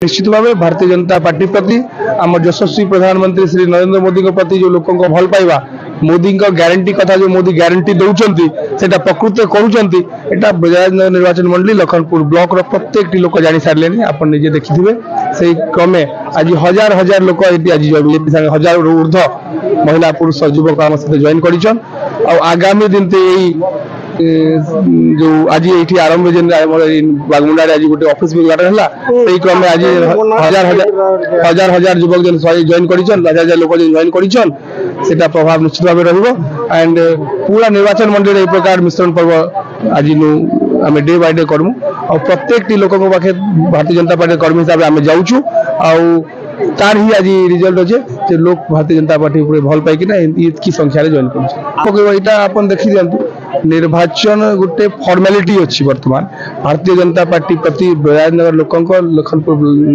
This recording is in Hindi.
निश्चित भाव भारतीय जनता पार्टी प्रति आम यशस्वी प्रधानमंत्री श्री नरेंद्र मोदी प्रति जो लोक भल पाइबा मोदी ग्यारंटी कथा जो मोदी ग्यारंटी दौरान से प्रकृत करुँचा बजाजनगर निर्वाचन मंडली लखनपुर ब्लॉक रो प्रत्येक लोक जानी सारे आप निजे देखिथे से क्रमे आज हजार हजार लोक आज हजार ऊर्ध महिला पुरुष युवक आम सहित जॉइन कर आगामी दिन जो आज ये आरंभ बागमुंडा आज गोटे ऑफिस भी उद्घाटन है क्रमे आज हजार हजार युवक जॉइन कर हजार हजार लोक जॉइन कर प्रभाव निश्चित भाव रंड पूरा निर्वाचन मंडल एक प्रकार मिश्रण पर्व आज आम डे बाय डे करमु और प्रत्येक लोक पाखे भारतीय जनता पार्टी कर्मी हिसाब से आम जाऊँ तार ही आज रिजल्ट अच्छे लोक भारतीय जनता पार्टी भल पाई इतकी संख्या जॉइन कर देखी दिंतु निर्वाचन गोटे फॉर्मेलिटी अच्छी वर्तमान भारतीय जनता पार्टी प्रति बजाजनगर लोक लखनपुर